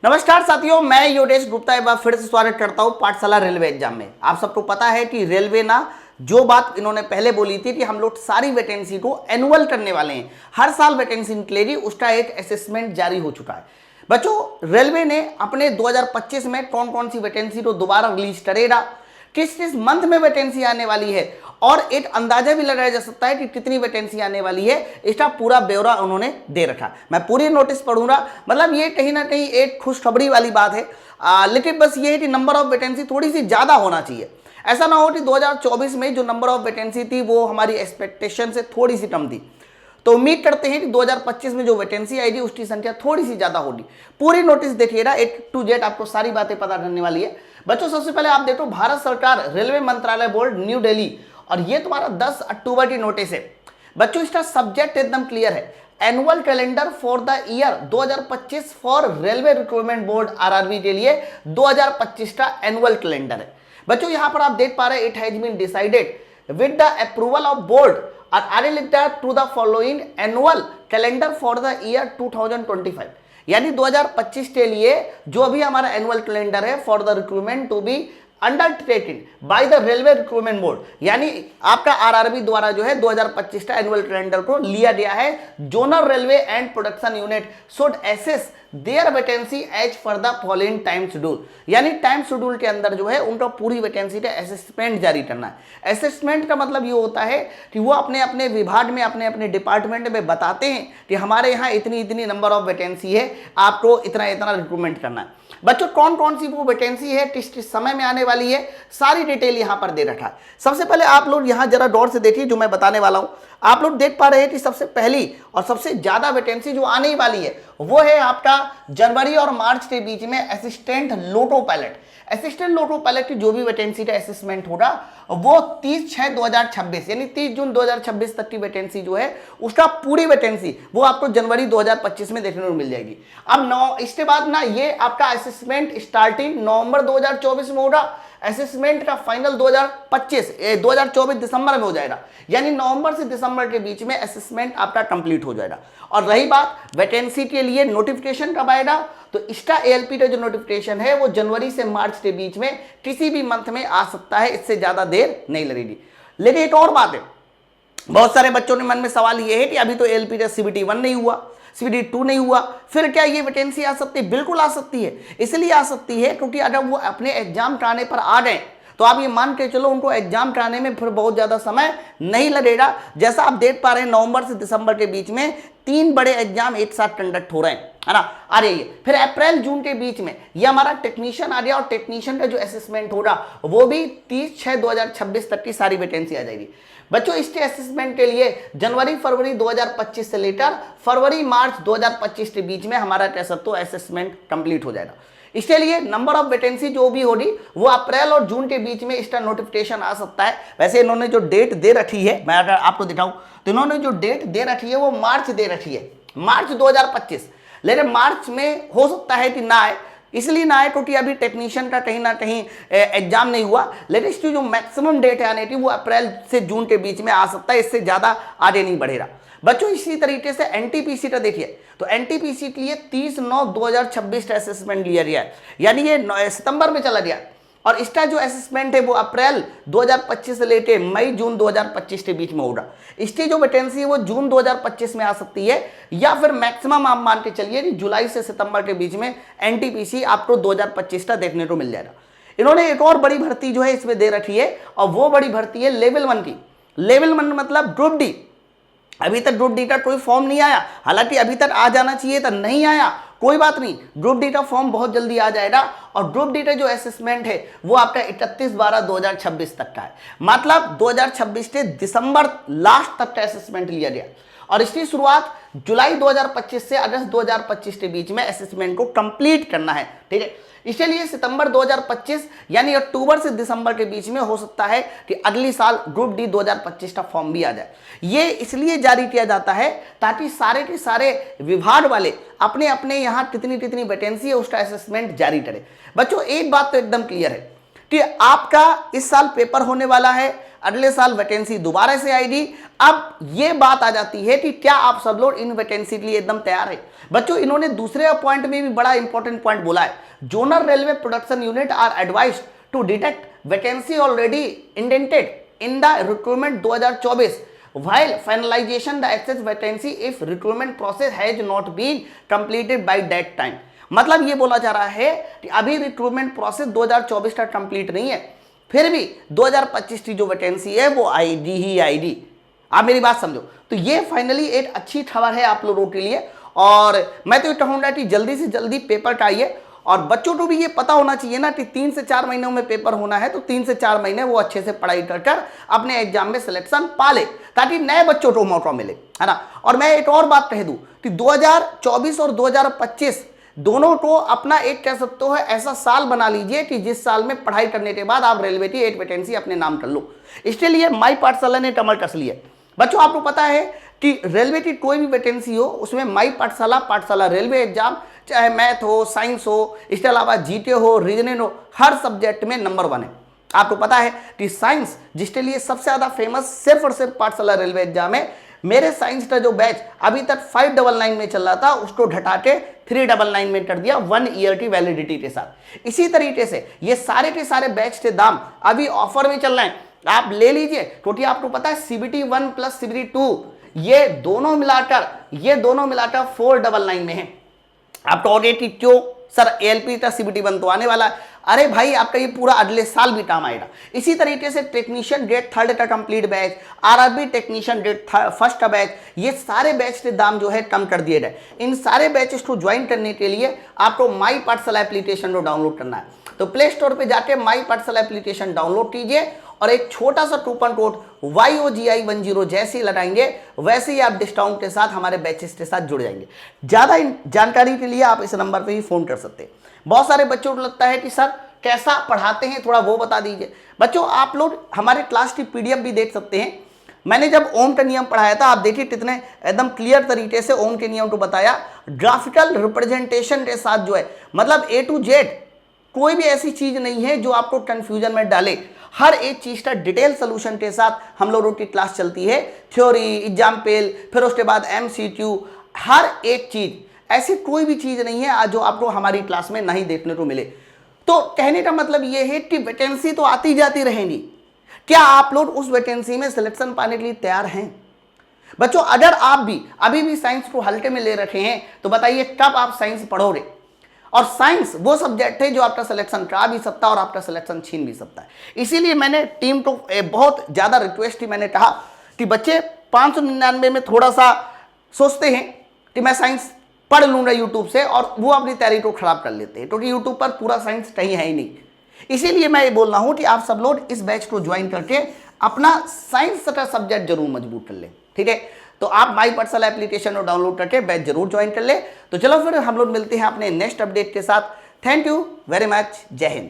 नमस्कार साथियों, मैं योगेश गुप्ता एक बार फिर से स्वागत करता हूं पाठशाला रेलवे एग्जाम में। आप सबको पता है कि रेलवे ना जो बात इन्होंने पहले बोली थी कि हम लोग सारी वैकेंसी को एनुअल करने वाले हैं, हर साल वैकेंसी निकलेगी, उसका एक असेसमेंट जारी हो चुका है। बच्चों, रेलवे ने अपने 2025 में कौन कौन सी वैकेंसी को दोबारा रिलीज करेगा, किस किस मंथ में वैकेंसी आने वाली है और एक अंदाजा भी लगाया जा सकता है कि कितनी वैकेंसी आने वाली है, इसका पूरा ब्यौरा उन्होंने दे रखा। मैं पूरी नोटिस पढ़ूंगा, मतलब ये कहीं ना कहीं एक खुशखबरी वाली बात है। लेकिन बस ये है कि नंबर ऑफ वैकेंसी थोड़ी सी ज़्यादा होना चाहिए। ऐसा ना हो कि 2024 में जो नंबर ऑफ वैकेंसी थी वो हमारी एक्सपेक्टेशन से थोड़ी सी कम थी। तो उम्मीद करते हैं कि 2025 में जो वैकेंसी आएगी उसकी संख्या थोड़ी सी ज़्यादा होगी। पूरी नोटिस देखिएगा, A to Z आपको सारी बातें पता करने वाली है। बच्चों, सबसे पहले आप देखो, भारत सरकार रेलवे मंत्रालय बोर्ड न्यू दिल्ली, और ये तुम्हारा 10 अक्टूबर की नोटिस है। बच्चों, इसका सब्जेक्ट एकदम क्लियर है, annual calendar for the year 2025 for railway recruitment board RRB के लिए 2025 का एनुअल कैलेंडर है। बच्चों, यहां पर आप देख पा रहे हैं, it has been decided with the approval of board और आगे लिखता है to the following annual calendar for the year 2025, यानी 2025 के लिए जो अभी हमारा एनुअल कैलेंडर है for the recruitment to be undertaking by the railway recruitment board, यानी आपका आरआरबी द्वारा जो है 2025 का एनुअल कैलेंडर को लिया गया है। Zonal railway and production unit should assess their vacancy as for the following time schedule, यानी टाइम शेड्यूल के अंदर जो है उनका पूरी वैकेंसी का असेसमेंट जारी करना है। असेसमेंट का मतलब ये होता है कि वो अपने अपने विभाग में, अपने अपने डिपार्टमेंट में बताते हैं कि हमारे यहाँ इतनी इतनी नंबर ऑफ वैकेंसी है, आपको इतना इतना रिक्रूटमेंट करना है। बच्चों, कौन कौन सी वो वैकेंसी है, किस किस समय में आने वाली है, सारी डिटेल यहाँ पर दे रखा है। सबसे पहले आप लोग यहाँ जरा गौर से देखिए जो मैं बताने वाला हूँ। आप लोग देख पा रहे हैं कि सबसे पहली और सबसे ज्यादा वैकेंसी जो आने वाली है वो है आपका जनवरी और मार्च के बीच में assistant loco pilot. Assistant loco pilot की जो भी वैकेंसी का असेसमेंट होगा वो 30/6/2026 यानी 30 जून 2026 तक की वैकेंसी जो है उसका पूरी वैकेंसी वो आपको जनवरी 2025 में देखने को मिल जाएगी। अब इसके बाद ना ये आपका असेसमेंट स्टार्टिंग नवंबर 2024 में होगा, असेसमेंट का फाइनल 2024 दिसंबर में हो जाएगा, यानी नवंबर से दिसंबर के बीच में असेसमेंट आपका कंप्लीट हो जाएगा। और रही बात वैकेंसी के लिए नोटिफिकेशन कब आएगा, तो इसका एएलपी का जो नोटिफिकेशन है वो जनवरी से मार्च के बीच में किसी भी मंथ में आ सकता है, इससे ज्यादा देर नहीं लगेगी। लेकिन एक और बात है, बहुत सारे बच्चों के मन में सवाल ये है कि अभी तो एएलपी का CBT 1 नहीं हुआ, CBT 2 नहीं हुआ, फिर क्या ये वैकेंसी आ सकती है? बिल्कुल आ सकती है। इसलिए आ सकती है क्योंकि अगर वो अपने एग्जाम कराने पर आ गए तो आप ये मान के चलो उनको एग्जाम कराने में फिर बहुत ज्यादा समय नहीं लगेगा। जैसा आप देख पा रहे हैं, नवंबर से दिसंबर के बीच में 3 बड़े एग्जाम एक साथ कंडक्ट हो रहे हैं, है ना, आ रही है। फिर अप्रैल जून के बीच में ये हमारा टेक्नीशियन आ गया और टेक्नीशियन का जो असेसमेंट होगा वो भी 30/6/2026 तक की सारी वैकेंसी आ जाएगी। बच्चों, इसके असेसमेंट के लिए जनवरी फरवरी 2025 से लेकर फरवरी मार्च 2025 के बीच में हमारा कह सकते हो असेसमेंट कंप्लीट हो जाएगा। इसके लिए नंबर ऑफ वैकेंसी जो भी होगी वो अप्रैल और जून के बीच में इसका नोटिफिकेशन आ सकता है। वैसे इन्होंने जो डेट दे रखी है, मैं अगर आपको दिखाऊं तो इन्होंने जो डेट दे रखी है वो मार्च दे रखी है, मार्च 2025। लेकिन मार्च में हो सकता है कि ना आए, इसलिए ना आए क्योंकि अभी टेक्नीशियन का कहीं ना कहीं एग्जाम नहीं हुआ। लेकिन इसकी जो मैक्सिमम डेट है आने की वो अप्रैल से जून के बीच में आ सकता है, इससे ज्यादा आगे नहीं बढ़ेगा। बच्चों, इसी तरीके से एनटीपीसी का देखिए, तो एनटीपीसी के लिए 30/9/2026 का असेसमेंट लिया गया है, यानी ये सितंबर में चला गया। और इसका जो असेसमेंट है वो अप्रैल 2025 से लेके मई जून 2025 के बीच में होगा। इसकी जो वैकेंसी है वो जून 2025 में आ सकती है, या फिर मैक्सिमम आप मान के चलिए कि जुलाई से सितंबर के बीच में एनटीपीसी आपको 2025 का देखने को मिल जाएगा। इन्होंने एक और बड़ी भर्ती जो है इसमें दे रखी है, और वो बड़ी भर्ती है लेवल 1 की। लेवल 1 मतलब ग्रुप डी। अभी तक ग्रुप डी का कोई फॉर्म नहीं आया, हालांकि अभी तक आ जाना चाहिए था, नहीं आया, कोई बात नहीं, ग्रुप डी का फॉर्म बहुत जल्दी आ जाएगा। और ग्रुप डी का जो असेसमेंट है वो आपका 31/12/2026 तक का है, मतलब 2026 के दिसंबर लास्ट तक का असेसमेंट लिया गया। और इसकी शुरुआत जुलाई 2025 से अगस्त 2025 के बीच में असेसमेंट को कंप्लीट करना है, ठीक है। इसके लिए सितंबर 2025 यानी अक्टूबर से दिसंबर के बीच में हो सकता है कि अगली साल ग्रुप डी 2025 का फॉर्म भी आ जाए। ये इसलिए जारी किया जाता है ताकि सारे के सारे विभाग वाले अपने अपने यहाँ कितनी कितनी वैकेंसी है उसका असेसमेंट जारी करें। बच्चों, एक बात तो एकदम क्लियर है कि आपका इस साल पेपर होने वाला है अगले साल वैकेंसी दोबारा से आएगी। अब ये बात आ जाती है कि क्या आप सब लोग इन वैकेंसी के लिए एकदम तैयार है? बच्चों इन्होंने दूसरे पॉइंट में भी बड़ा इंपॉर्टेंट पॉइंट बोला है, zonal railway production unit are advised to detect vacancy already indented in the recruitment 2024 while finalization the excess vacancy if recruitment process has not been completed by that time। मतलब ये बोला जा रहा है कि अभी रिक्रूटमेंट प्रोसेस 2024 तक complete नहीं है, फिर भी 2025 की जो वैकेंसी है वो आएगी ही आएगी। आप मेरी बात समझो, तो ये फाइनली एक अच्छी खबर है आप लोगों के लिए, और मैं तो ये कहूँगा कि जल्दी से जल्दी पेपर टाइए। और बच्चों को भी ये पता होना चाहिए ना कि 3 से 4 महीनों में पेपर होना है, तो 3 से 4 महीने वो अच्छे से पढ़ाई कर अपने एग्जाम में सिलेक्शन पा ले, ताकि नए बच्चों को मौका मिले, है ना। और मैं एक और बात कह दूं कि 2024 और 2025 दोनों को अपना एक कह सकते हो ऐसा साल बना लीजिए कि जिस साल में पढ़ाई करने के बाद आप रेलवे की एक वैकेंसी अपने नाम कर लो। इसके लिए माई पाठशाला ने कमर कस ली है। बच्चों आपको पता है कि रेलवे की कोई भी वैकेंसी हो उसमें माई पाठशाला रेलवे एग्जाम, चाहे मैथ हो, साइंस हो, इसके अलावा जीके हो, रीजनिंग हो, हर सब्जेक्ट में नंबर 1 है। आपको पता है कि साइंस जिसके लिए सबसे ज़्यादा फेमस सिर्फ और सिर्फ पाठशाला रेलवे एग्जाम है। मेरे साइंस का जो बैच अभी तक 599 में चल रहा था उसको घटा के 399 में कर दिया 1 ईयर की वैलिडिटी के साथ। इसी तरीके से ये सारे के सारे बैच के दाम अभी ऑफर में चल रहे हैं, आप ले लीजिए, क्योंकि आपको पता है CBT 1 प्लस CBT 2 ये दोनों मिलाकर 499 में है। आप कहोगे कि क्यों सर ALP का CBT 1 तो आने वाला है। अरे भाई आपका ये पूरा अगले साल भी काम आएगा। इसी तरीके से टेक्नीशियन ग्रेड 3 का complete batch, RRB technician grade 1 का बैच, ये सारे बैच के दाम जो है कम कर दिए गए। इन सारे बैचेस को ज्वाइन करने के लिए आपको माई पाठशाला एप्लीकेशन को डाउनलोड करना है। तो प्ले स्टोर पे जाके माई पाठशाला एप्लीकेशन डाउनलोड कीजिए और एक छोटा सा कूपन कोड YOGI10 जैसे ही लगाएंगे वैसे ही आप डिस्काउंट के साथ हमारे बैचेस के साथ जुड़ जाएंगे। ज़्यादा जानकारी के लिए आप इस नंबर पे ही फ़ोन कर सकते हैं। बहुत सारे बच्चों को लगता है कि सर कैसा पढ़ाते हैं, थोड़ा वो बता दीजिए। बच्चों आप लोग हमारे क्लास की PDF भी देख सकते हैं। मैंने जब ओम का नियम पढ़ाया था, आप देखिए कितने एकदम क्लियर तरीके से ओम के नियम को बताया, ग्राफिकल रिप्रेजेंटेशन के साथ जो है, मतलब A to Z कोई भी ऐसी चीज़ नहीं है जो आपको कंफ्यूजन में डाले। हर एक चीज़ का डिटेल सोल्यूशन के साथ हम लोगों की क्लास चलती है, थ्योरी, एग्जाम्पल, फिर उसके बाद MCQ, हर एक चीज़। ऐसी कोई भी चीज़ नहीं है जो आपको हमारी क्लास में नहीं देखने को मिले। तो कहने का मतलब ये है कि वैकेंसी तो आती जाती रहेंगी, क्या आप लोग उस वैकेंसी में सिलेक्शन पाने के लिए तैयार हैं? बच्चों अगर आप भी अभी भी साइंस को हल्के में ले रखे हैं तो बताइए कब आप साइंस पढ़ोगे? और साइंस वो सब्जेक्ट है जो आपका सिलेक्शन करा भी सकता है और आपका सिलेक्शन छीन भी सकता है। इसीलिए मैंने टीम को बहुत ज़्यादा रिक्वेस्ट की, मैंने कहा कि बच्चे 599 में थोड़ा सा सोचते हैं कि मैं साइंस पढ़ लूँगा यूट्यूब से, और वो अपनी तैयारी को खराब कर लेते हैं, क्योंकि यूट्यूब पर पूरा साइंस कहीं है ही नहीं। इसीलिए मैं ये बोल रहा हूँ कि आप सब लोग इस बैच को ज्वाइन करके अपना साइंस का सब्जेक्ट जरूर मजबूत कर लें, ठीक है। तो आप माई पाठशाला एप्लीकेशन को डाउनलोड करके बैच जरूर ज्वाइन कर ले। तो चलो फिर हम लोग मिलते हैं अपने नेक्स्ट अपडेट के साथ। थैंक यू वेरी मच, जय हिंद।